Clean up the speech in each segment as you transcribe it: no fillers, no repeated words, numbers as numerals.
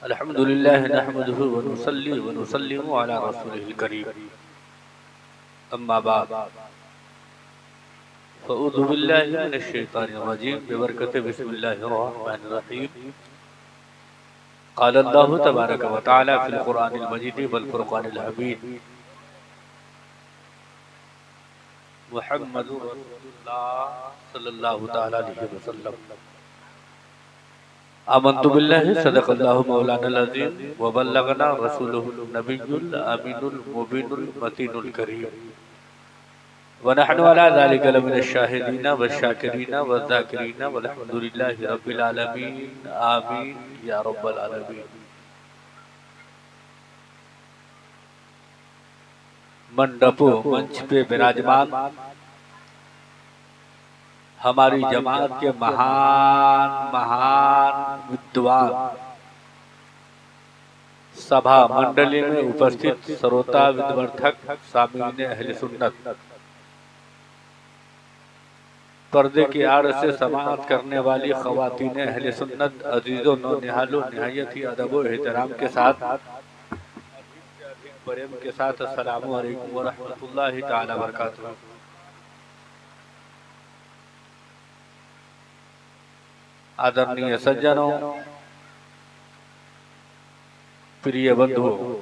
अल्हम्दुलिल्लाह नहमदुहु व नुसल्ली व नुसल्लिमु अला रसूलिल करीम। अम्मा बाद फ़अऊज़ु बिल्लाहि मिनश शैतानिर रजीम बिबरकति बिस्मिल्लाहिर रहमानिर रहीम। क़ाल अल्लाहु तबारक व तआला फ़िल क़ुरआनिल मजीद वल फ़ुरक़ानिल हमीद। मुहम्मदुर रसूलुल्लाह सल्लल्लाहु तआला अलैहि वसल्लम। आमन्तु बिल्लाहि सदक़ल्लाहु मौलानाल अज़ीम व बल्लगना रसूलुहुन नबियुल अमीनुल मुबीनुल मतीनुल करीम व नहनु अला ज़ालिका लमिनश शाहिदीन वश्शाकिरीन वज़्ज़ाकिरीन वल्हम्दुलिल्लाहि रब्बिल आलमीन। आमीन या रब्बल आलमीन। मंडपों मंच पे विराजमान हमारी जमात के महान महान विद्वान, सभा मंडली में उपस्थित श्रोता विद्वर्धक सामीन अहले सुन्नत, पर्दे की आड़ से समाअत करने वाली ख़वातीन अहले सुन्नत, अजीज़ों नौनिहालों, निहायत ही अदब व एहतराम के साथ प्रेम के साथ अस्सलामु अलैकुम व रहमतुल्लाहि तआला व बरकातुहू। आदरणीय सज्जनों, प्रिय बंधुओं,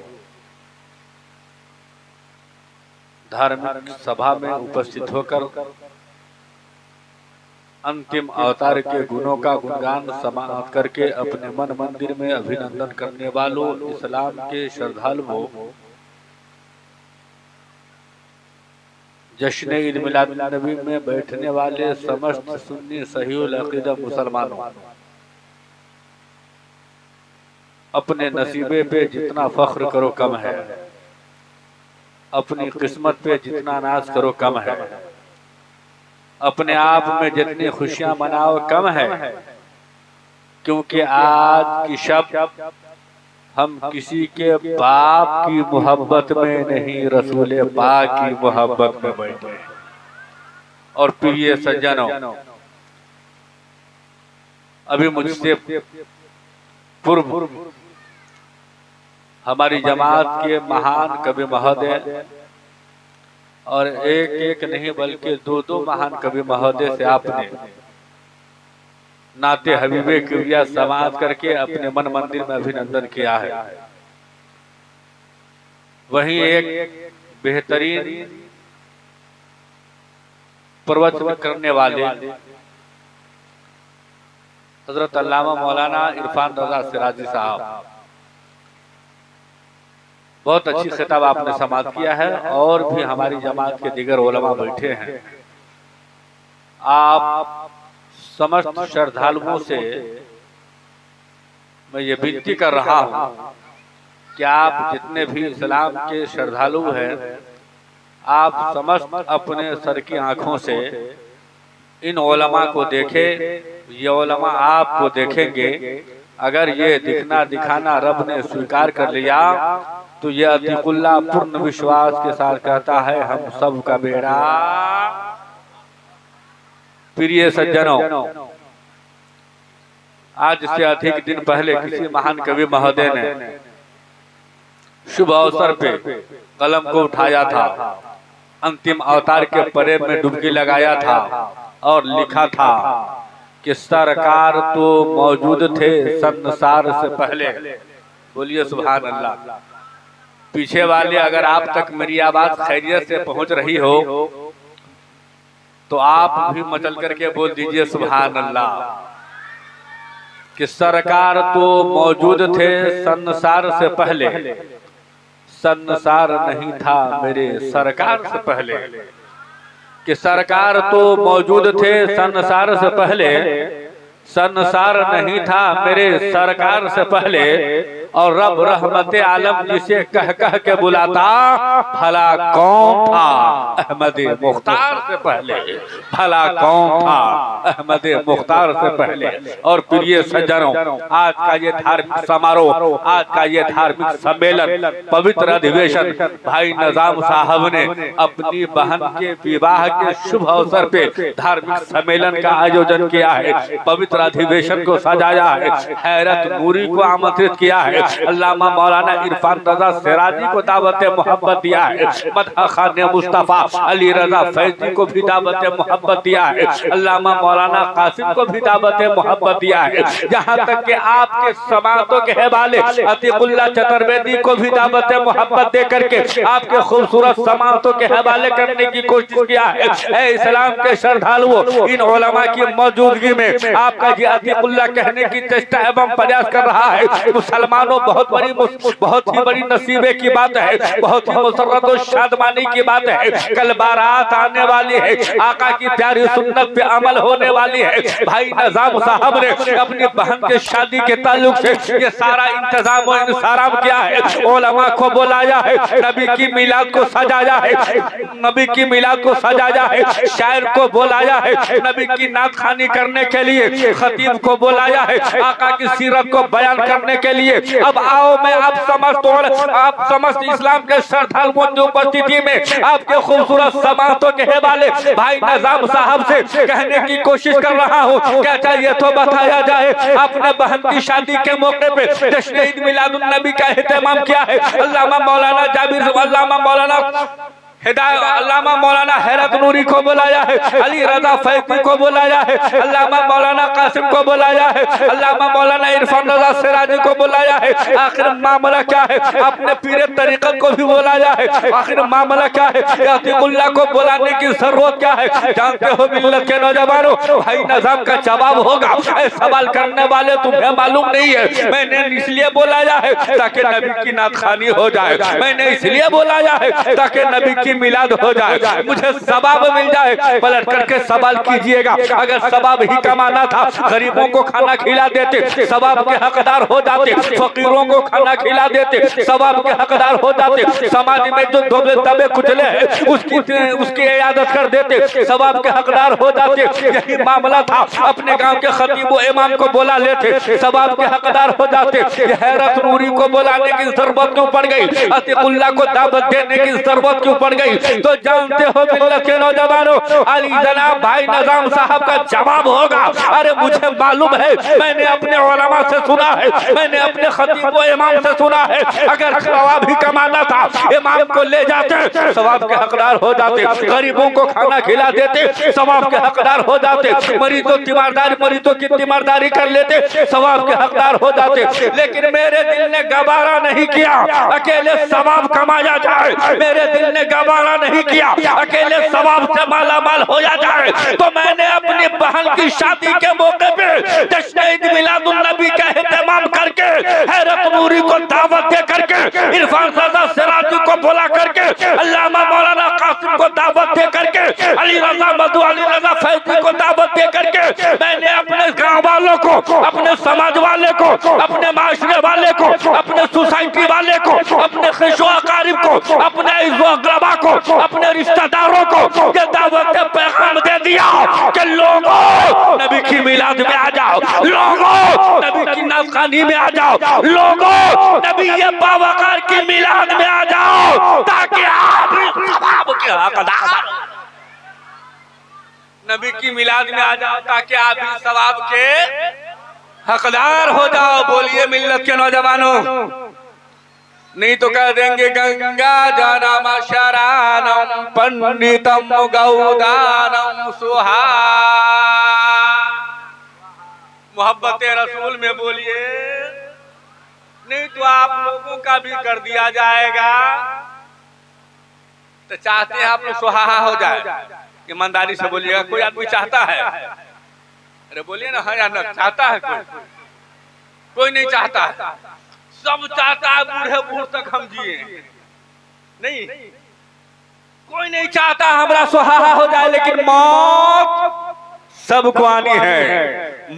धार्मिक सभा में उपस्थित होकर अंतिम अवतार के गुणों का गुणगान समाअत करके अपने मन मंदिर में अभिनंदन करने वालों, इस्लाम के श्रद्धालुओं, जश्न ईद मिलाद नबी में बैठने वाले समस्त सुन्नी सहीहुल अक़ीदा मुसलमानों, अपने नसीबे पे जितना फख्र करो कम है, अपनी किस्मत पे जितना नाज करो कम है, अपने आप में जितनी खुशियां मनाओ कम है, क्योंकि आज की शब हम किसी के बाप की मोहब्बत में नहीं, रसूल पाक की मोहब्बत में बैठे। और प्रिय सज्जनों, अभी मुझसे पूर्व हमारी जमात के महान कवि महोदय, और एक एक नहीं बल्कि दो दो महान कवि महोदय से आपने नाते हबीबे किबरिया समाअत करके अपने मन मंदिर में अभिनंदन किया है। वहीं एक बेहतरीन प्रवचन करने वाले हजरत अल्लामा मौलाना इरफान रजा सिराजी साहब, बहुत अच्छी खिताब आपने समाअत किया है। और भी हमारी जमात के दीगर उलमा बैठे हैं। आप समस्त श्रद्धालुओं से मैं ये विनती कर रहा हूँ कि आप जितने भी इस्लाम के श्रद्धालु हैं, आप समस्त अपने सर की आंखों से इन उलमा को देखें। ये उलमा आपको देखेंगे। अगर ये दिखना दिखाना रब ने स्वीकार कर लिया तो ये अतीकुल्लाह पूर्ण विश्वास के साथ कहता है, हम सब का बेड़ा। प्रिय सज्जनों, आज से अधिक दिन पहले किसी महान कवि महोदय ने शुभ अवसर पे कलम को उठाया था, अंतिम अवतार के प्रेम में डुबकी लगाया था और लिखा था कि सरकार तो मौजूद थे संसार से पहले। बोलिए सुभान अल्लाह। पीछे वाले, अगर आप तक मेरी आवाज खैरियत से पहुंच रही हो तो आप भी मचल करके बोल दीजिए सुभान अल्लाह। कि सरकार तो मौजूद थे संसार से पहले, संसार नहीं था मेरे सरकार से पहले। कि सरकार तो मौजूद थे संसार से पहले, संसार नहीं था मेरे सरकार से पहले। और रब रहमत आलम जिसे कह कह के बुलाता भला कौन था अहमद मुख्तार से पहले, भला कौन था अहमद मुख्तार से पहले। और प्रिय सज्जनों, आज का ये धार्मिक समारोह, आज का ये धार्मिक सम्मेलन, पवित्र अधिवेशन भाई निजाम साहब ने अपनी बहन के विवाह के शुभ अवसर पे धार्मिक सम्मेलन का आयोजन किया है, पवित्र अधिवेशन को सजाया है, हैरत नूरी को आमंत्रित किया है, अल्लामा मौलाना इरफान रजा सिराजी को दावत मोहब्बत दिया है, मदह खान मुस्तफा अली रजा फैजी को भी दावत मोहब्बत दिया है, अल्लामा मौलाना कासिम को भी दावत मोहब्बत दिया है। यहाँ तक कि आपके समातों के हवाले अतीकुल्लाह चतुर्वेदी को भी दावत मोहब्बत दे करके आपके खूबसूरत समातों के हवाले करने की कोशिश किया है। ऐ इस्लाम के श्रद्धालुओं, इन उलमा की मौजूदगी में आपका ये अतीकुल्लाह कहने की चेष्टा एवं प्रयास कर रहा है। मुसलमानों, बहुत ही बड़ी नसीबे की बात है, बहुत ही मुसर्रत और शादमानी की बात है। कल बारात आने वाली है, आका की प्यारी सुन्नत पे अमल होने वाली है। भाई निजाम साहब ने अपनी बहन के शादी के ताल्लुक से ये सारा इंतजाम और इंतजाम किया है, उलमा को बुलाया है, नबी की मिलाद को सजाया है, नबी की मिलाद को सजाया है, शायर को बुलाया है, नबी की नात खानी करने के लिए खतीब को बुलाया है, आका की सीरत को बयान करने के लिए। अब आओ, मैं आप समस्त इस्लाम के श्रद्धालुओं की उपस्थिति में आपके खूबसूरत समातों के हवाले भाई निजाम साहब से कहने की कोशिश कर रहा हूँ। क्या चाहिए तो बताया जाए। अपने बहन की शादी के मौके पे जश्न ईद मिलादुन नबी का एहतमाम किया है। अल्लामा मौलाना जाबिर, अल्लामा मौलाना हिदायत, अल्लामा मौलाना हैरत नूरी को बुलाया है, अली रजा फैजी को बुलाया है, अल्लामा मौलाना कासिम को बुलाया है, अल्लामा मौलाना इरफान रजा सिराजी को बुलाया है। आखिर मामला क्या है? अपने पीर तरीक़त को भी बुलाया है। आखिर मामला क्या है? अतीकुल्लाह को बुलाने की जरूरत क्या है? जानते हो मिल्लत के नौजवानों, भाई निजाम का जवाब होगा, सवाल करने वाले तुम्हें मालूम नहीं है। मैंने इसलिए बुलाया है ताकि नबी की नात खानी हो जाए, मैंने इसलिए बुलाया है ताकि नबी की मिलाद हो जाए, मुझे सवाब मिल जाए। पलट करके सवाल कीजिएगा, अगर सवाब ही कमाना था, गरीबों को खाना खिला देते, सवाब के हकदार हो जाते, फकीरों को खाना खिला देते, सवाब के हकदार हो जाते, समाज में जो दबे कुचले हैं उसकी इयादत कर देते, सवाब के हकदार हो जाते। यही मामला था, अपने गांव के खतीब व इमाम को बुला लेते, सवाब के हकदार हो जाते। हैरत नूरी को बुलाने की जरूरत क्यों पड़ गई? अतीकुल्लाह को दावत देने की जरूरत क्यों पड़ गई? तो जानते हो मिल्लत के नौजवानों, अली जनाब भाई निजाम साहब का जवाब होगा, अरे मुझे मालूम है, मैंने अपने उलमा से सुना है, मैंने अपने खतीब व इमाम से सुना है, अगर सवाब ही कमाना था, इमाम को ले जाते, सवाब के हकदार हो जाते, गरीबों को खाना खिला देते, सवाब के हकदार हो जाते, मरीजों की तीमारदारी कर लेते, सवाब के हकदार हो जाते। लेकिन मेरे दिल ने गवारा नहीं किया अकेले सवाब कमाया जाए, मेरे दिल ने गवारा नहीं किया अकेले सवाब से माला माल हो जाए। तो मैंने अपनी बहन की शादी के मौके पे जश्न ईद मिलादुन नबी का एहतमाम करके, हैरत नूरी को दावत दे करके, इरफान रजा सिराजी को बुला करके, अल्लामा मौलाना कासिम को दावत दे करके, अली रजा मधु अली रजा फैजी को दावत दे करके, मैंने अपने गांव वालों को, अपने समाज वाले को, अपने माशरे वाले को, अपने सोसाइटी वाले को, अपने खिशो अकारिब को, अपने इज़्ज़ो अक़रबा को, अपने रिश्तेदारों को ये दावत पैगाम दे दिया कि लोगों नबी की मिलाद में आ जाओ, लोगों नबी की नाज़खानी में आ जाओ, लोगों नबी ये बावकार की मिलाद में आ जाओ, ताकि आप भी सवाब के हकदार, नबी की मिलाद में आ जाओ ताकि आप भी सवाब के हकदार हो जाओ। बोलिए मिल्लत के नौजवानों, नहीं तो कह देंगे गंगा जनम शरणम पंडितम गौदानम सुहा। मोहब्बत रसूल में बोलिए, नहीं तो आप लोगों का भी कर दिया जाएगा। तो चाहते हैं आप लोग सुहाहा हो जाए? ईमानदारी से बोलिएगा, कोई आदमी चाहता है? अरे बोलिए ना, हाँ या ना, चाहता है कोई? कोई नहीं चाहता, सब चाहता है बूढ़े बूढ़ तक हम जिए, नहीं कोई नहीं चाहता हमारा सुहाहा हो जाए। लेकिन मौत सबको आनी है,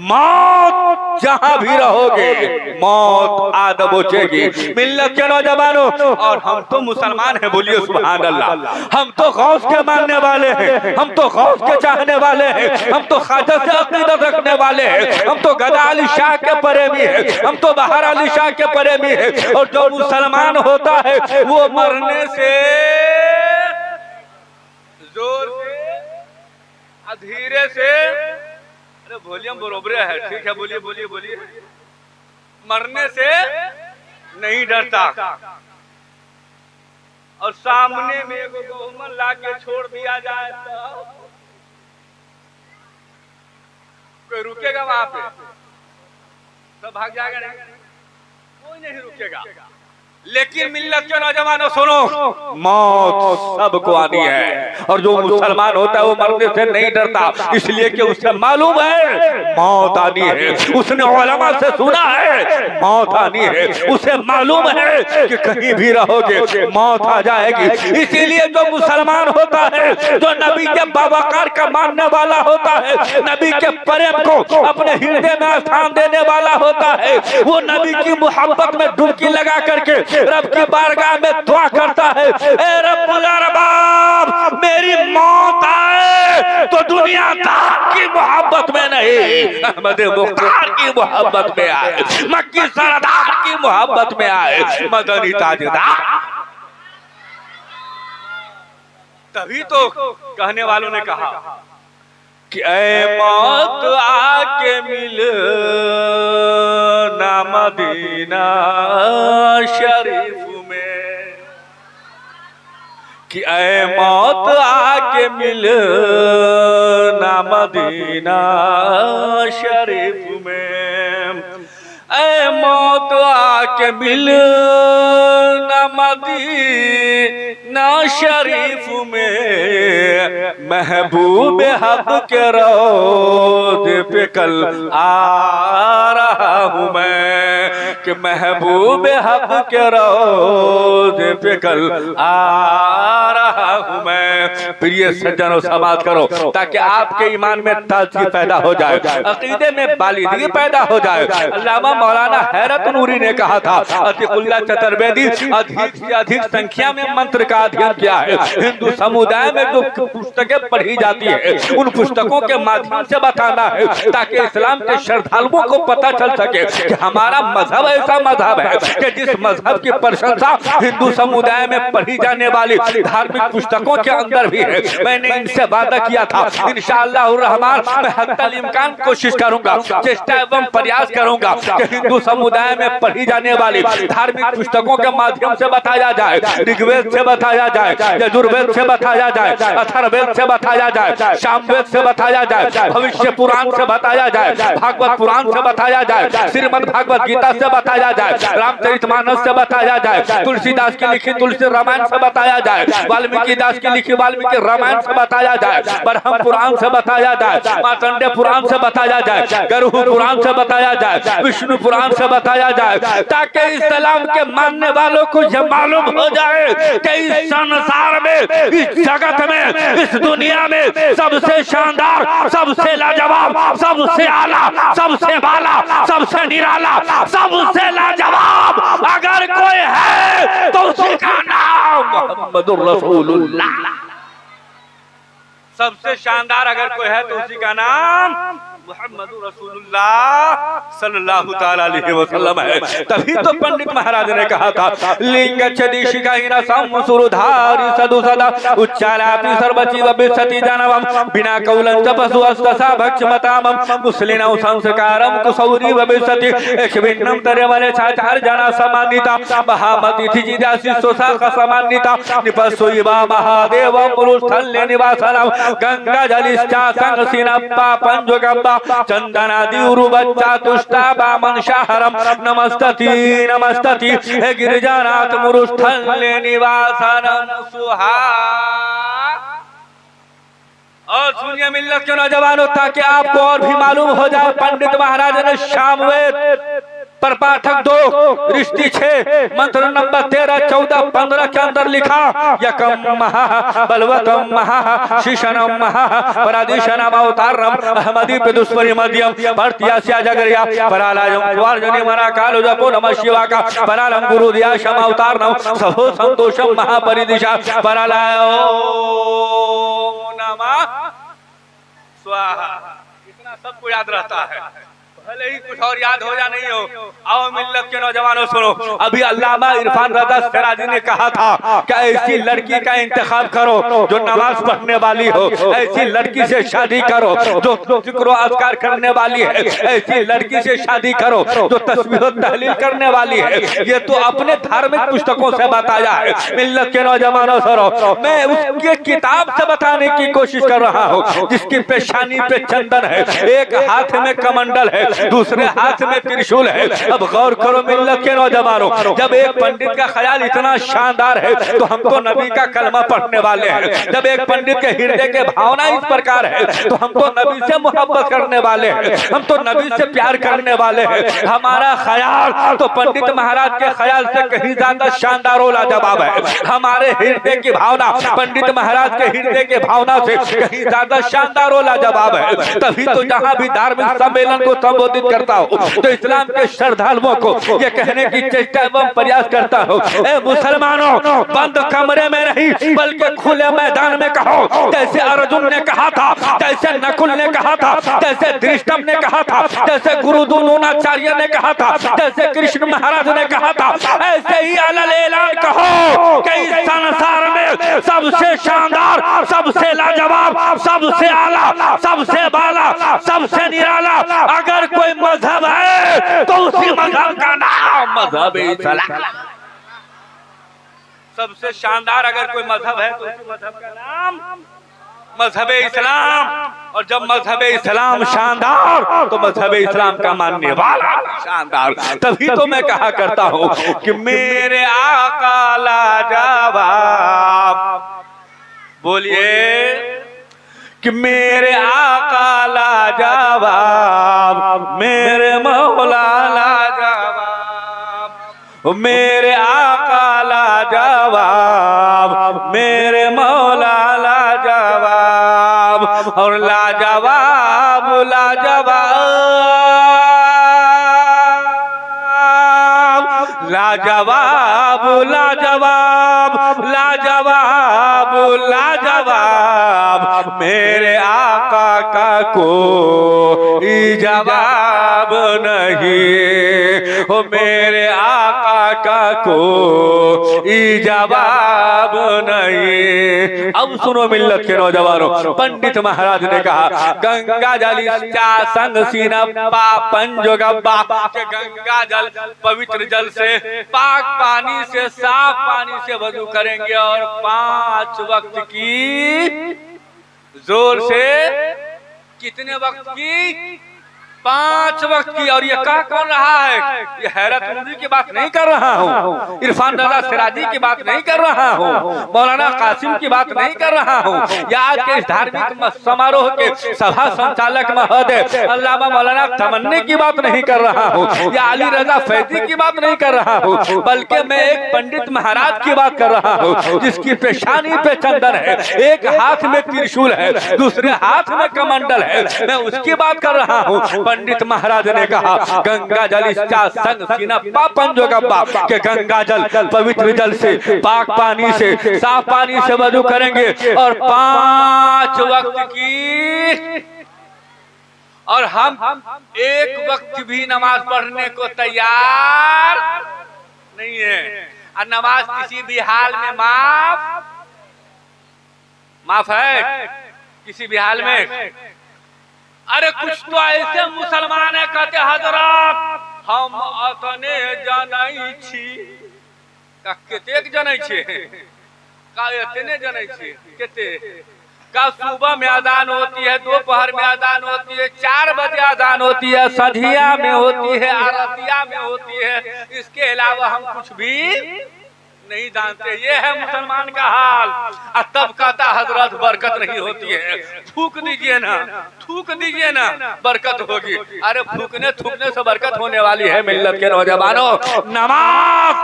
मौत जहां भी रहोगे मौत आ दबोचेगी। मिल्लत के नौजवानों, और हम तो मुसलमान हैं, बोलिए सुभान अल्लाह। हम तो गौस के मानने वाले हैं, हम तो गौस के चाहने वाले हैं, हम तो ख्वाजा से अकीदत रखने वाले हैं, हम तो गदा अली शाह के प्रेमी हैं, हम तो बहार अली शाह के प्रेमी हैं। और जो मुसलमान होता है वो मरने से जोर से धीरे से, अरे वॉल्यूम बरोबर है, ठीक है, बोलिए बोलिए बोलिए, मरने से नहीं डरता। और सामने में एगो गहुमन ला के छोड़ दिया जाए तो कोई रुकेगा वहां पे? सब भाग जाएगा, नहीं, कोई नहीं रुकेगा। लेकिन मिल्लत के नौजवानों सुनो, मौत सबको आनी है। और जो मुसलमान होता है वो मरने से नहीं डरता, इसलिए कि उसे मालूम है मौत आनी है। उसने उलमा से सुना है मौत आनी है, उसे मालूम है कि कहीं भी रहोगे मौत आ जाएगी। इसीलिए जो मुसलमान होता है, जो नबी के बावकार का मानने वाला होता है, नबी के प्रेम को अपने हृदय में स्थान देने वाला होता है, वो नबी की मोहब्बत में डुबकी लगा करके रब की बारगाह में दुआ करता है, ए रब्बुल अरबाब मेरी मौत आए तो दुनियादार की मोहब्बत में नहीं, अहमद मुख्तार की मोहब्बत में आए, मक्की सरदार की मोहब्बत में आए, मदनी ताजदार। तभी तो कहने वालों ने कहा कि ऐ मौत आके मिल ना मदीना शरीफ में, कि ऐ मौत आके मिल ना मदीना शरीफ में, ऐ मौत आके मिल ना मदीना शरीफ में, महबूब हक के रोज़े पे कल आ रहा हूँ मैं, कि महबूब हक के रोज़े पे कल आ रहा हूँ मैं। प्रिय सज्जनों समाज करो ताकि आपके ईमान में ताजगी पैदा हो जाए, अकीदे में बालिदगी पैदा हो जाए। अल्लामा मौलाना हैरत नूरी ने कहा था, अतीकुल्लाह चतुर्वेदी अधिक से अधिक संख्या में मंत्र का अध्ययन किया है। हिंदू समुदाय में जो पुस्तकें पढ़ी जाती है उन पुस्तकों के माध्यम से बताना है ताकि इस्लाम के श्रद्धालुओं को पता चल सके कि हमारा मजहब ऐसा मजहब है कि जिस मजहब की प्रशंसा हिंदू समुदाय में पढ़ी जाने वाली धार्मिक पुस्तकों के अंदर भी है। मैंने इनसे वादा किया था इंशाअल्लाह रहमान मैं हत्तल इम्कान कोशिश करूंगा, चेष्टा एवं प्रयास करूंगा कि हिंदू समुदाय में पढ़ी जाने वाली धार्मिक पुस्तकों के माध्यम से बताया जाए, ऋग्वेद से बताया जाए, यजुर्वेद से बताया जाए, अथर्ववेद से बताया जाए, सामवेद से बताया जाए, भविष्य पुराण से बताया जाए, भागवत पुराण से बताया जाए, श्रीमद् भागवत गीता से बताया जाए, रामचरितमानस से बताया जाए, तुलसीदास की लिखी तुलसी रामायण से बताया जाए, वाल्मीकि दास की लिखी वाल्मीकि रामायण से बताया जाए, ब्रह्म पुराण से बताया जाए, मार्कंडेय पुराण से बताया जाए, गरुड़ पुराण से बताया जाए, विष्णु पुराण से बताया जाए, ताकि इस्लाम के मानने वालों को यह मालूम हो जाए कि इस संसार में, इस जगत में, इस दुनिया में सबसे शानदार, सबसे लाजवाब, सबसे आला, सबसे बाला, सबसे निराला, सबसे लाजवाब अगर कोई है तो उसी का नाम मुहम्मदुर रसूलुल्लाह। सबसे शानदार अगर कोई है तो उसी का नाम मुहम्मदुर रसूलुल्लाह सल्लल्लाहु ताला अलैहि वसल्लम है। तभी तो पंडित महाराज ने कहा था लिंग चदिशिका हिना समसुरधारी सदु सदा उच्चारापि सर्वजीव विसति जानवम बिना कौलं तपसु अस्तसा भक्षमतामम मुस्लिनौ संस्कारम कुसौरी विसति एकविन्नम तरेवले छाचार जना समानिता महामति थिजिदासी सोसाख समानिता निपसुइवा महादेव पुरुषल्य निवासनम गंगा जलिश्चा संग सिनप्पा पंजगब्बा चंदनादि उरुबच्चा तुष्टा बामन शाहरम नमस्तति नमस्तति हे गिरिजानाथ मुरुस्थल्य निवासनम सुहा। और सुनिए मिल्लत के नौजवानों ताकि आपको और भी मालूम हो जाए, पंडित महाराज ने सामवेद पर पाठक 2 रिश्ती 6 मंत्र नंबर 13 14 15 के अंदर लिखा यकम महा बलवकम महा शिशनम महा परादिशनम अवतारम अहमदी पे दुष्परि मध्यम भर्तिया स्या जगरिया परालायम वार्जनी मरा कालो जपो नमः शिवा का परालम गुरु दिया क्षमा अवतारम सबो संतोषम महापरिदिशा परालायो नमः स्वाहा। इतना सबको याद रहता है, भले ही कुछ और याद हो या नहीं हो। आओ मिल्लत के नौजवानों सुनो, अभी अल्लामा इरफान रजा सिराजी ने कहा था कि ऐसी लड़की का इंतखाब करो जो नमाज पढ़ने वाली हो, ऐसी लड़की से शादी करो जो जिक्र अज़कार करने वाली है, ऐसी लड़की से शादी करो जो तस्बीह तहलील करने वाली है। ये तो अपने धार्मिक पुस्तकों से बताया है। मिल्लत के नौजवानों सुनो, मैं उसके किताब से बताने की कोशिश कर रहा हूँ जिसकी पेशानी पे चंदन है, एक हाथ में कमंडल है, दूसरे हाथ में त्रिशूल है। अब गौर करो मिल्लत के नौजवानों, जब एक पंडित का ख्याल इतना शानदार है तो हम तो नबी का कलमा पढ़ने वाले हैं। जब एक पंडित के हृदय के भावना इस प्रकार है तो हम तो नबी से मोहब्बत करने वाले हैं, हम तो नबी से प्यार करने वाले हैं। हमारा ख्याल तो पंडित महाराज के ख्याल से कहीं ज्यादा शानदार और लाजवाब है। हमारे हृदय की भावना पंडित महाराज के हृदय के भावना से कहीं ज्यादा शानदार और लाजवाब है। तभी तो जहाँ भी धार्मिक सम्मेलन को संबोधित करता हूँ तो इस्लाम के श्रद्धालुओं को ये कहने की चेष्टा एवं प्रयास करता हूँ, ए मुसलमानों, बंद कमरे में नहीं बल्कि खुले मैदान में कहो। जैसे अर्जुन ने कहा था, जैसे नकुल ने कहा था, जैसे धृष्टम ने कहा था, जैसे गुरु द्रोणाचार्य ने कहा था, जैसे कृष्ण महाराज ने कहा था, ऐसे ही अलल ऐलान कहो कि इस संसार में सबसे शानदार, सबसे लाजवाब, सबसे आला, सबसे बाला, सबसे निराला अगर कोई मजहब है तो उसी मजहब का नाम मजहब इस्लाम। सबसे शानदार अगर कोई मजहब है तो उसी मजहब का नाम मजहब इस्लाम। और जब मजहब इस्लाम शानदार तो मजहब इस्लाम का मानने वाला शानदार। तभी तो मैं कहा करता हूँ कि मेरे आका लाजवाब, बोलिए कि मेरे आका लाजवाब, मेरे मौला लाजवाब, मेरे आका लाजवाब, मेरे मौला लाजवाब, और लाजवाब लाजवाब लाजवाब लाजवाब लाजवाब लाजवाब, मेरे आका का कोई जवाब नहीं, हो मेरे आका का कोई जवाब नहीं। अब सुनो मिल्लत के नौजवानों, पंडित महाराज ने कहा गंगा जल संग सीना पापन जो गब्बा, के गंगा जल पवित्र जल से, पाक पानी से, साफ पानी से वजू करेंगे और 5 वक्त की, जोर से कितने वक्त की? 5 वक्त की। और ये कह कौन रहा है? ये हैरत मंदी की बात नहीं कर रहा हूँ, इरफान रजा सिराजी की बात नहीं कर रहा हूँ, मौलाना कासिम की बात नहीं कर रहा हूँ, या आज के इस धार्मिक समारोह के सभा संचालक महोदय अल्लामा मौलाना तमन्नी की बात नहीं कर रहा हूँ, या अली रजा फैजी की बात नहीं कर रहा हूँ, बल्कि मैं एक पंडित महाराज की बात कर रहा हूँ जिसकी पेशानी पे चंदन है, एक हाथ में त्रिशूल है, दूसरे हाथ में कमंडल है, मैं उसकी बात कर रहा हूँ। पंडित महाराज ने कहा गंगा जल संग सीना पापन जो गब्बा, के गंगा जल पवित्र जल से, पाक पानी से, साफ पानी से वजू करेंगे और 5 वक्त की, और हम एक वक्त भी नमाज पढ़ने को तैयार नहीं है। और नमाज किसी भी हाल में माफ है, किसी भी हाल में। अरे कुछ तो ऐसे मुसलमान है कहते हजरत हम अतने जनै छी, कतेक जनै छी, का इतने जनै छी, केते का सुबह में अजान होती है, दोपहर में अजान होती है, 4 बजे अजान होती है, संधिया में होती है, आरतिया में होती है, इसके अलावा हम कुछ भी नहीं जानते। ये है मुसलमान का हाल। और तब कहता हजरत बरकत नहीं होती है, थूक दीजिए ना, थूक दीजिए ना, बरकत होगी। अरे फूकने थूकने से बरकत होने वाली है मिल्लत के नौजवानों। नमाज,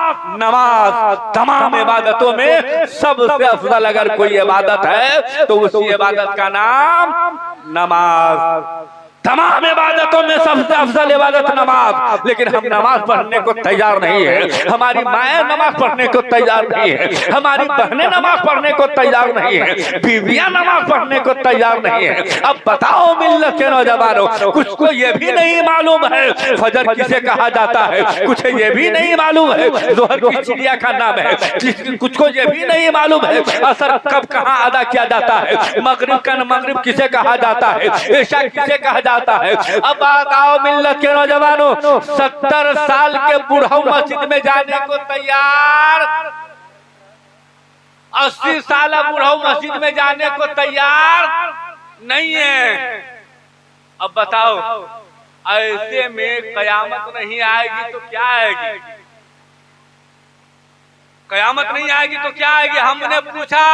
नमाज तमाम इबादतों में सबसे अफजल अगर कोई इबादत है तो उसी इबादत का नाम नमाज। तमाम इबादतों में सबसे अफजल इबादत नमाज। लेकिन हम नमाज पढ़ने को तैयार नहीं है, हमारी माएँ नमाज पढ़ने को तैयार नहीं है, हमारी बहनें नमाज पढ़ने को तैयार नहीं है, बीवियां नमाज पढ़ने को तैयार नहीं है। अब बताओ मिल्लत के नौजवानों, कुछ को ये भी नहीं मालूम है फजर किसे कहा जाता है, कुछ ये भी नहीं मालूम है जोहर की चिड़िया का नाम है, कुछ को ये भी नहीं मालूम है असर कब कहाँ अदा किया जाता है, मगरिब किसे कहा जाता है, ईशा किसे कहा जाता है। अब बताओ मिल्लत के नौजवानों, 70 साल के बूढ़ा मस्जिद में जाने को तैयार, 80 साल बूढ़ा मस्जिद में जाने को तैयार नहीं है। अब बताओ ऐसे में कयामत नहीं आएगी तो क्या आएगी? कयामत नहीं आएगी तो क्या आएगी? हमने पूछा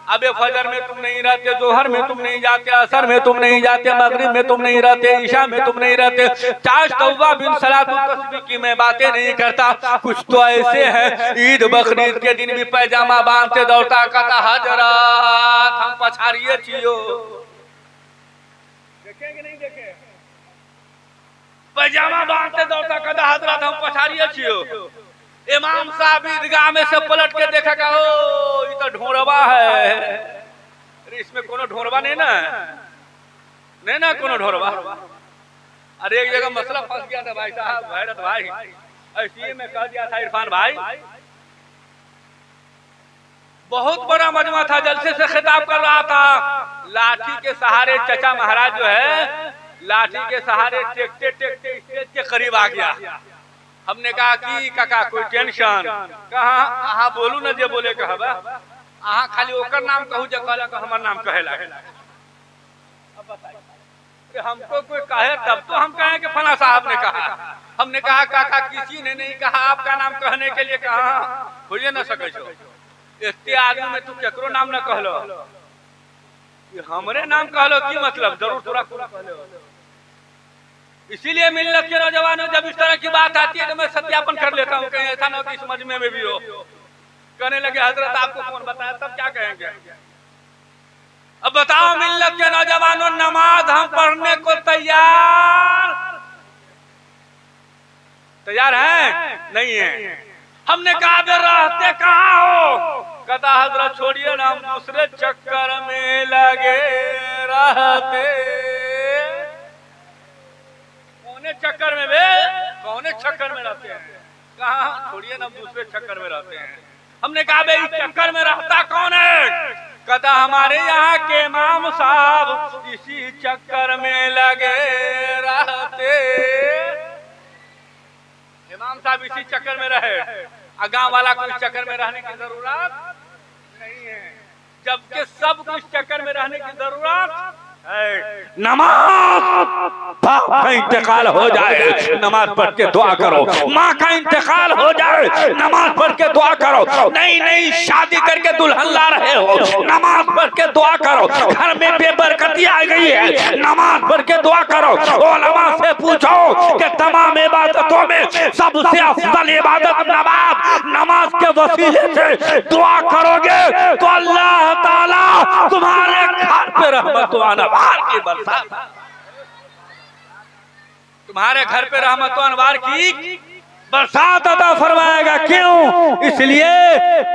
अबे फजर में तुम नहीं रहते, जोहर में तुम नहीं जाते, असर में तुम नहीं जाते, मगरिब में तुम नहीं रहते, ईशा में तुम नहीं रहते, चाश तौबा बिन सलातुल तस्बीह की मैं बातें नहीं करता। कुछ तो ऐसे हैं ईद बकरीद के दिन भी पैजामा बांधते दौड़ता कहता हजरत हम पछाड़िए छियो। देखेंगे नहीं देखे? पैजामा बांधते दौड़ता कहता हजरत हम पछाड़िए छियो। इमाम साहब ईदगाह में से पलट के देखेगा, ओ ये तो ढोरवा है। अरे इसमें कोनो ढोरवा नहीं ना, नहीं ना कोनो ढोरवा। अरे एक जगह मसला फंस गया था भाई साहब, भैरत भाई, ऐसे में कह दिया था इरफान भाई, बहुत बड़ा मजमा था, जलसे से खिताब कर रहा था, लाठी के सहारे चचा महाराज जो है लाठी के सहारे टेकते टेकते स्टेज के करीब आ गया। हमने कहा कि काका कोई टेंशन? कहा बोलू न जे बोले कहबा, अहाँ खाली ओकर नाम कहू जे कहला कि हमर नाम कहे लागे। अब बताइए हमको कोई कहे तब तो हम कहें कि फला साहब ने कहा। हमने कहा काका किसी ने नहीं कहा, आपका नाम कहने के लिए कहा हो न सके छो। इतने आदमी में तुम केकरो नाम न कहलो, हमरे नाम कहलो की मतलब? जरूर थोड़ा कहलो। इसीलिए मिल्लत के नौजवानों जब इस तरह की बात आती है तो मैं सत्यापन कर लेता हूँ, कहीं ऐसा ना कि इस मजमे में भी हो कहने लगे हजरत आपको कौन बताया, तब क्या कहेंगे? अब बताओ मिल्लत के नौजवानों, नमाज हम पढ़ने को तैयार हैं? नहीं है। हमने कहा रहते कहाँ हो? कहता हजरत छोड़िए ना, हम दूसरे चक्कर में लगे रहते। चक्कर में वे कौन चक्कर में रहते हैं? कहा छोड़िए ना, दूसरे चक्कर में रहते हैं। हमने कहा भाई चक्कर में रहता कौन है? कहता हमारे यहाँ के इमाम साहब इसी चक्कर में लगे रहते। इमाम साहब इसी चक्कर में रहे, गांव वाला को इस चक्कर में रहने की जरूरत नहीं है, जबकि सब कुछ चक्कर में रहने की जरूरत। नमाज, बाप का इंतकाल हो जाए नमाज पढ़ के दुआ करो, माँ का इंतकाल हो जाए नमाज पढ़ के दुआ करो, नहीं शादी करके दुल्हन ला रहे हो नमाज पढ़ के दुआ करो, घर में बेबरकती आ गई है नमाज पढ़ के दुआ करो। उलमा से पूछो कि तमाम इबादतों में सबसे अफजल इबादत नमाज के वसीले से दुआ करोगे तो अल्लाह ताला तुम्हारे घर पे रहमत अनवार की बरसात, तुम्हारे घर पे रहमत अनवार की बरसात अता फरमाएगा। क्यों? इसलिए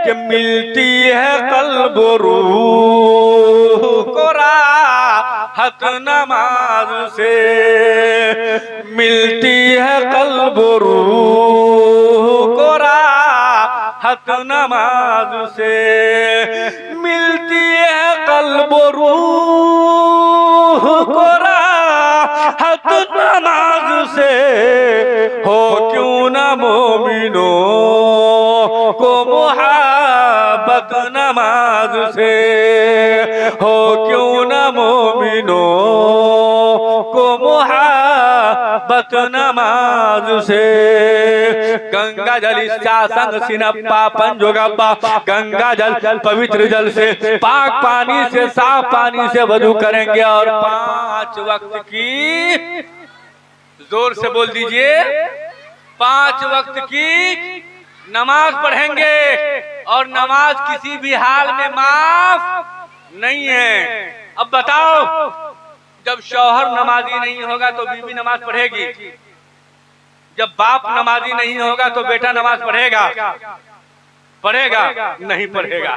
कि मिलती है कल्ब रूह को राहत नमाज से, मिलती है कल्ब रूह को राहत नमाज से, मिलती है कल्ब रूह को राहत नमाज से। हो क्यों न मोमिनों को मोहब्बत नमाज से, हो क्यों न मोमिनों को मोहब्बत शपथ नमाज से, गंगा जल इच्छा संग सिनप्पा पंजोगप्पा, गंगा जल पवित्र जल से, पाक पानी से, साफ पानी से वजू करेंगे और 5 वक्त की, जोर से बोल दीजिए, 5 वक्त की नमाज पढ़ेंगे। और नमाज किसी भी हाल में माफ नहीं है। अब बताओ, जब शौहर नमाजी नहीं होगा तो बीवी नमाज पढ़ेगी, जब बाप नमाजी नहीं होगा तो बेटा नमाज पढ़ेगा? पढ़ेगा? नहीं पढ़ेगा।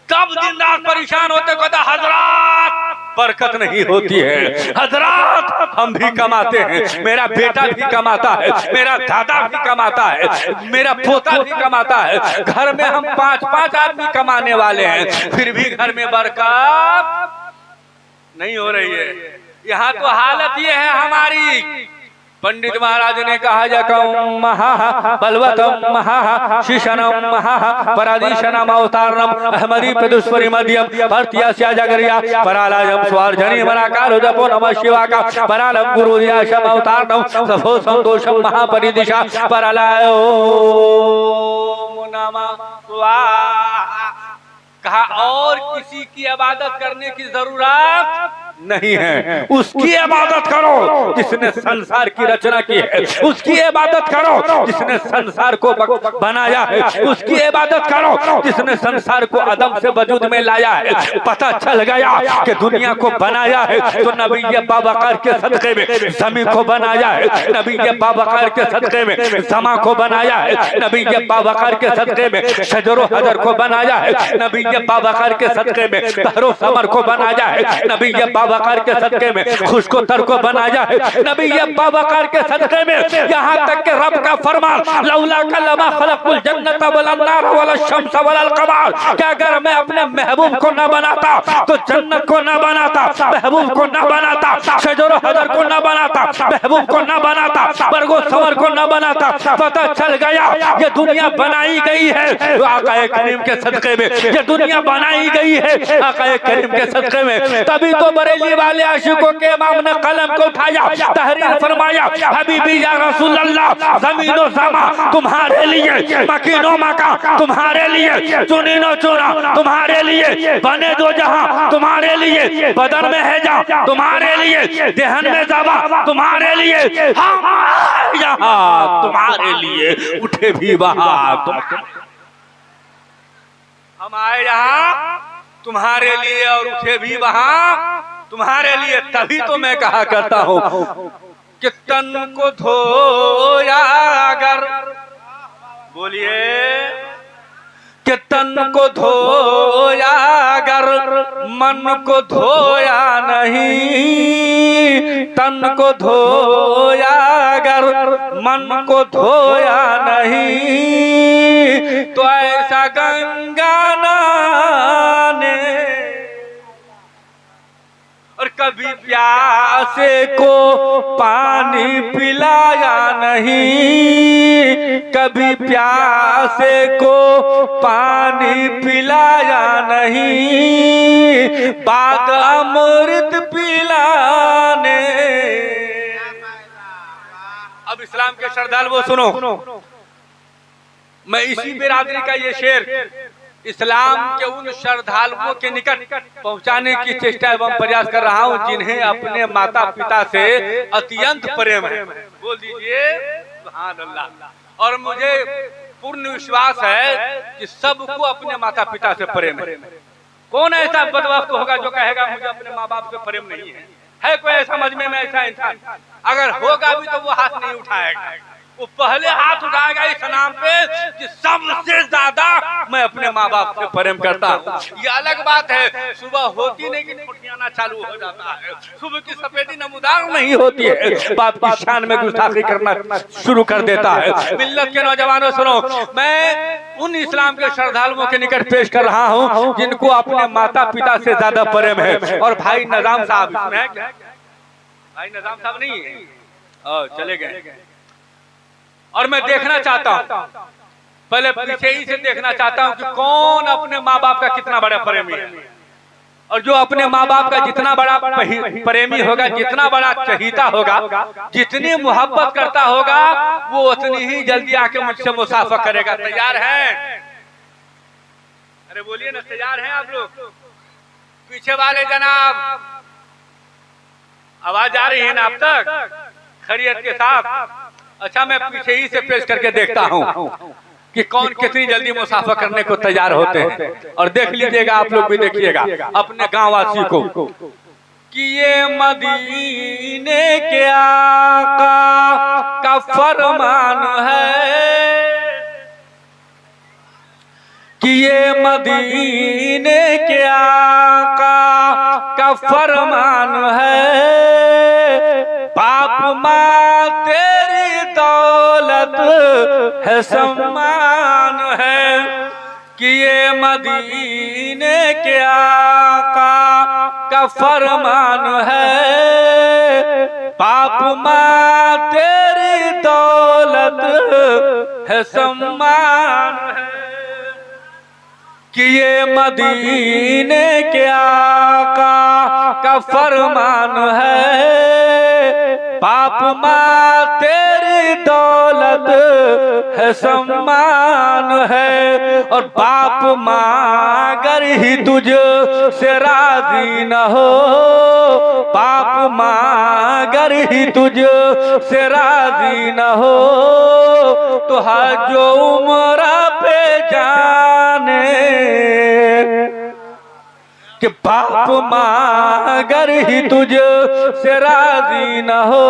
कब दिन रात परेशान होते, कहता हजरात बरकत नहीं होती है, हजरात हम भी कमाते हैं, मेरा बेटा भी कमाता है, मेरा दादा भी कमाता है, मेरा पोता भी कमाता है, घर में हम 5-5 आदमी कमाने वाले हैं, फिर भी घर में बरकत नहीं हो रही है। यहाँ तो हालत ये है हमारी। पंडित महाराज ने कहा, जकम महा बलवतम महा शिशनम महा परादीशनम अवतारणम अहमदी प्रदुष्परि मध्यम भर्त्यास्या जगरिया परालाजम स्वार्जनी मराकारो जपो नमः शिवाका परालम गुरुदियाशम अवतारणम सभो संतोषम महापरिदिशा परालायो नमः स्वाहा। कहा और किसी की इबादत करने की जरूरत नहीं है, उसकी इबादत करो जिसने संसार की रचना की है, उसकी इबादत करो जिसने संसार को बनाया है, उसकी इबादत करो जिसने संसार को अदम से वजूद में लाया है। पता चल गया कि दुनिया को बनाया है तो नबी बाबकर के सदक़े में ज़मीन को बनाया है, नबी बाबकर के सदक़े में समा को बनाया है, नबी बाबकर के सदक़े में शजरो हजर को बनाया है, नबी बाबकर के सदक़े में बहरो समर को बनाया है, नबी बाबकर के सदक़े में खुशको तर को बनाया है, नबी बाबकर के सदक़े में यहाँ तक के रब का फरमान लौला कलमा खलकुल जन्नत वल अन्नार वल शम्स वल कमर, क्या अगर मैं अपने महबूब को न बनाता तो जन्नत को न बनाता, महबूब को न बनाता, शजर हजर को न बनाता, महबूब को न बनाता, बरगो सवर को न बनाता। पता चल गया ये दुनिया बनाई गई है आका करीम के सदक़े में, ये दुनिया बनाई गई है आका करीम के सदक़े में। तभी तो बरेली वाले आशिकों के इमाम ने कलम को उठाया, तहरीर फरमाया, हबीबी या रसूल अल्लाह, ज़मीनो ज़मा तुम्हारे लिए, मकीनो मका तुम्हारे लिए, चुनीनो चुना तुम्हारे लिए, बने दो जहां तुम्हारे लिए, बदन में है जा तुम्हारे लिए, देहन में ज़बा तुम्हारे लिए, हम यहाँ तुम्हारे लिए, उठे भी वहां हम आए यहाँ तुम्हारे लिए और उठे भी वहां तुम्हारे लिए। तभी तो मैं कहा करता हूँ कि तन को धोया अगर, बोलिए, कि तन को धोया अगर मन को धोया नहीं, तन को धोया अगर मन को धोया नहीं, तो ऐसा गंगा नहाने और कभी प्यासे को पानी पिलाया नहीं, कभी प्यासे को पानी पिलाया नहीं, बाद अमृत पिलाने। अब इस्लाम के श्रद्धालुओं सुनो, मैं इसी बिरादरी का ये शेर इस्लाम के उन श्रद्धालुओं के निकट पहुंचाने की चेष्टा एवं प्रयास कर रहा हूं जिन्हें अपने माता पिता से अत्यंत प्रेम है। बोल दीजिए सुभान अल्लाह। और मुझे पूर्ण विश्वास है कि सबको अपने माता पिता से प्रेम है। कौन ऐसा बदबख्त होगा जो कहेगा मुझे अपने माँ बाप से प्रेम नहीं है कोई ऐसा मजमे में ऐसा इंसान? अगर होगा भी तो वो हाथ नहीं उठाएगा, वो पहले हाथ उठाएगा इस नाम पे कि सबसे ज्यादा मैं अपने माँ बाप से प्रेम करता हूँ। ये अलग बात है, सुबह होती नहीं कि फुटियाना चालू हो जाता है, सुबह की सफेदी नमूदार नहीं होती है, बाप की शान में गुस्ताखी करना शुरू कर देता है। मिल्लत के नौजवानों सुनो, मैं उन इस्लाम के श्रद्धालुओं के निकट पेश कर रहा हूँ जिनको अपने माता पिता से ज्यादा प्रेम है। और भाई निजाम साहब इसमें है क्या? भाई निजाम साहब नहीं है, चले गए। और मैं देखना चाहता हूं, पहले पीछे ही से देखना चाहता हूं कि कौन अपने माँ बाप का कितना बड़ा प्रेमी है। और जो अपने माँ बाप का जितना बड़ा प्रेमी होगा, जितना बड़ा चहीता होगा, जितनी मोहब्बत करता होगा, वो उतनी ही जल्दी आके मुझसे मुसाफा करेगा। तैयार हैं? अरे बोलिए ना, तैयार हैं आप लोग? पीछे वाले जनाब, आवाज आ रही है ना आप तक खैरियत के साथ? अच्छा, मैं पीछे ही से पेश करके देखता हूँ कि कौन कितनी जल्दी मुसाफा करने को तैयार होते हैं। और देख लीजिएगा, आप लोग भी देखिएगा अपने गांव वासी को कि ये मदीने के आका का फरमान है, कि ये मदीने के आका का फरमान है, बाप माँ तेरी दौलत है सम्मान है, कि ये मदीने के आका का फरमान है, बाप माँ तेरी दौलत है सम्मान है, कि ये मदीने के आका का फरमान है, बाप माँ तेरी दौलत है सम्मान है। और बाप माँ अगर ही तुझ से राजी न हो, बाप माँ अगर ही तुझ से राजी न हो, तो हजो उम्र पे जाने, कि बाप माँ अगर ही तुझ से राजी न हो,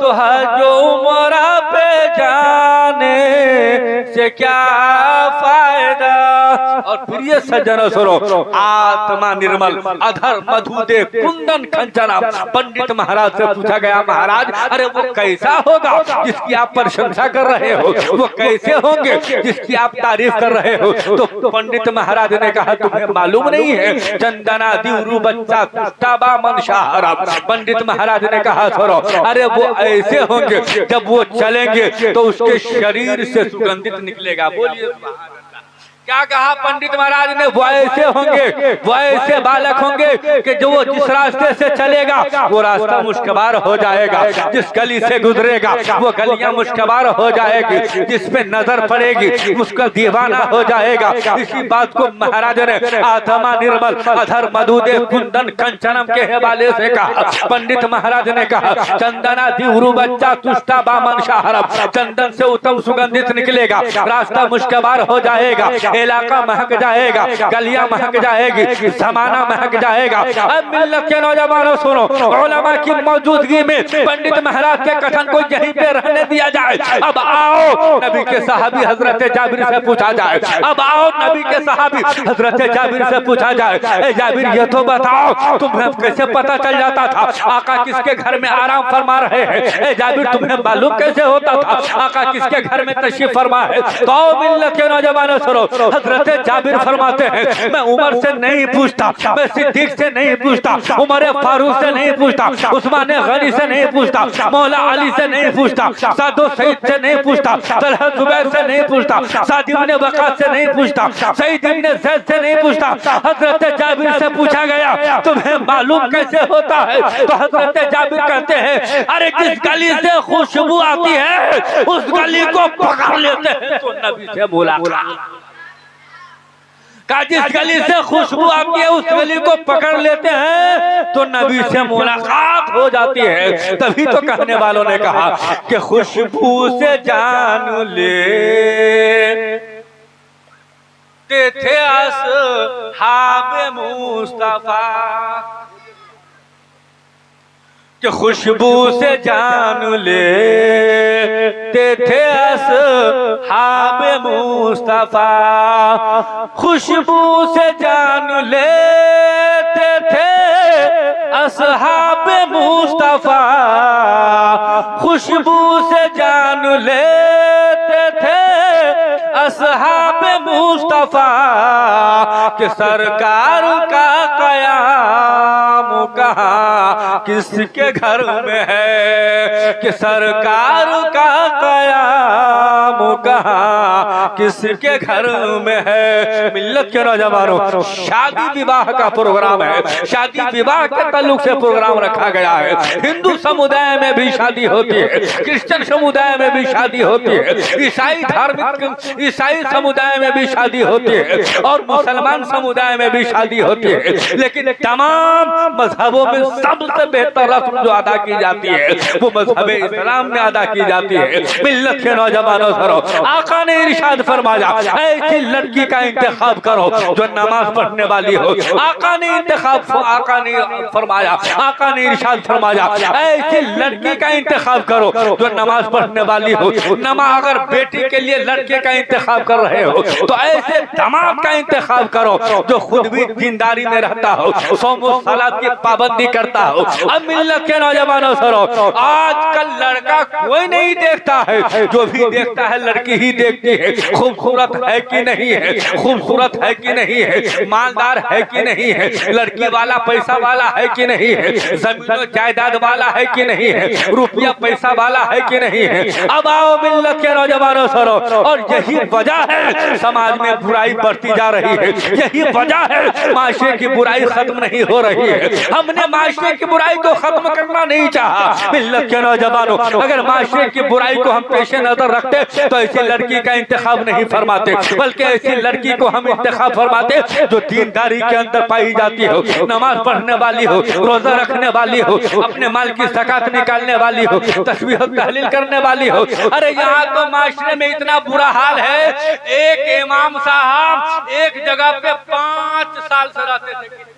तो हजो उम्र पे जाने से क्या फायदा। और फिर ये सज्जन सुनो, आत्मा निर्मल अधर मधु दे कुंदन खंचना। पंडित महाराज से पूछा गया, महाराज अरे वो कैसा होगा जिसकी आप प्रशंसा कर रहे हो, वो कैसे होंगे जिसकी आप तारीफ कर रहे हो? तो पंडित महाराज ने कहा, तुम्हें मालूम नहीं है, चंदना दिवरू बच्चा कुष्टाबा मन शाहरा। पंडित महाराज ने कहा, सुनो, अरे वो ऐसे होंगे जब वो चलेंगे तो उसके शरीर से सुगंधित निकलेगा। बोलिए क्या कहा पंडित महाराज ने? वो ऐसे होंगे, वो ऐसे बालक होंगे कि जो वो जिस रास्ते से चलेगा वो रास्ता मुश्किल हो जाएगा, जिस गली से गुजरेगा वो गलियां मुश्किल हो जाएगी, जिस पे नजर पड़ेगी उसका दीवाना हो जाएगा। इसी बात को महाराज ने आत्मा निर्मल अधर मधुदे कुंदन कंचनम के हवाले से कहा। पंडित महाराज ने कहा, चंदना दिवरू बच्चा तुष्टा बामन शाहरब, चंदन से उत्तम सुगंधित निकलेगा, रास्ता मुश्किल हो जाएगा, इलाका महक जाएगा, गलियां महक जाएगी, जमाना महक जाएगा। अब मिल्लत के नौजवानों सुनो, उलमा की मौजूदगी में पंडित महाराज के कथन को यहीं पे रहने दिया जाए। अब आओ नबी के सहाबी हजरत जाबिर से पूछा जाए, अब आओ नबी के सहाबी हजरत जाबिर से पूछा जाए, ए जाबिर ये तो बताओ तुम्हें कैसे पता चल जाता था आका किसके घर में आराम फरमा रहे हैं? ए जाबिर तुम्हें मालूम कैसे होता था आका किसके घर में तशरीफ फरमा है? तो मिल्लत के नौजवानों सुनो, हजरत जाबिर फरमाते हैं, मैं उमर से नहीं पूछता, मैं सिद्दीक से नहीं पूछता, उमर फारूक से नहीं पूछता, उस्मान गनी से नहीं पूछता, मौला अली से नहीं पूछता, सादो सईद से नहीं पूछता, तलहा जुबैर से नहीं पूछता, साद इब्न वक़ास से नहीं पूछता, सईद इब्न ज़ैद से नहीं पूछता। हजरत जाबिर से पूछा गया, तुम्हें मालूम कैसे होता है? तो हजरत जाबिर कहते हैं, अरे जिस गली से खुशबू आती है उस गली को पकड़ लेते हैं तो नबी से मुलाकात। का जिस गली से खुशबू आती है उस गली को पकड़ लेते हैं तो नबी से मुलाकात हो जाती है। तभी तो कहने वालों ने कहा कि खुशबू से जान ले थे अस्हाब मुस्तफा, कि खुशबू से जान लेते थे अस्हाब मुस्तफा, खुशबू से जान लेते थे अस्हाब मुस्तफा, खुशबू से जान लेते थे अस्हाब मुस्तफा, कि सरकार का कयाम कहाँ किसके घर में है, कि सरकार का कयाम कहाँ किसके घर में है। मिल्लत के नौजवानों, शादी विवाह का प्रोग्राम है, शादी विवाह के ताल्लुक से प्रोग्राम रखा गया है। हिंदू समुदाय में भी शादी होती है, क्रिश्चियन समुदाय में भी शादी होती है, ईसाई धार्मिक ईसाई समुदाय में भी शादी होती है और मुसलमान समुदाय में भी शादी होती है। लेकिन तमाम मजहबों में सबसे बेहतर रस्म जो अदा की जाती है वो मजहब इस्लाम में अदा की जाती है। मिल्लत के नौजवानों सरो, आका ने इरशाद फरमाया ऐसी लड़की का इंतखाब करो जो नमाज पढ़ने वाली हो। आका ने इरशाद फरमाया ऐसी लड़की का इंतखाब करो जो नमाज पढ़ने वाली हो। नमाज अगर बेटी के लिए लड़के का इंतखाब कर रहे हो तो ऐसे दामाद का इंतखाब करो जो खुद भी दीनदारी में रहता हो, सोमो सलात की पाबंदी करता हो। अब मिल्लत के नौजवानों सरो, आजकल लड़का कोई नहीं देखता है, जो भी देखता है लड़की ही देखती है। खूबसूरत है कि नहीं है, खूबसूरत है कि नहीं है, मालदार है कि नहीं है, लड़की वाला पैसा वाला है कि नहीं है, जमीन जायदाद वाला है कि नहीं है, रुपया पैसा वाला है कि नहीं है। अब आओ मिल्लत के नौजवानों सरो, और यही वजह है समाज में बुराई बढ़ती जा रही है, यही वजह है माशरे की बुराई खत्म नहीं हो रही है। हमने माशरे की बुराई को खत्म करना नहीं चाहा। मिल्लत के नौजवानों, अगर माशरे की बुराई को हम पेशे नजर रखते तो ऐसी लड़की का इंतखाब नहीं फरमाते, बल्कि ऐसी लड़की को हम इंतखाब फरमाते जो दीनदारी के अंदर पाई जाती हो, नमाज पढ़ने वाली हो, रोजा रखने वाली हो, अपने माल की ज़कात निकालने वाली हो, तस्बीह तहलील करने वाली हो। अरे यहाँ तो माशरे में इतना बुरा हाल है, एक इमाम साहब एक जगह पे 5 साल से रहते थे।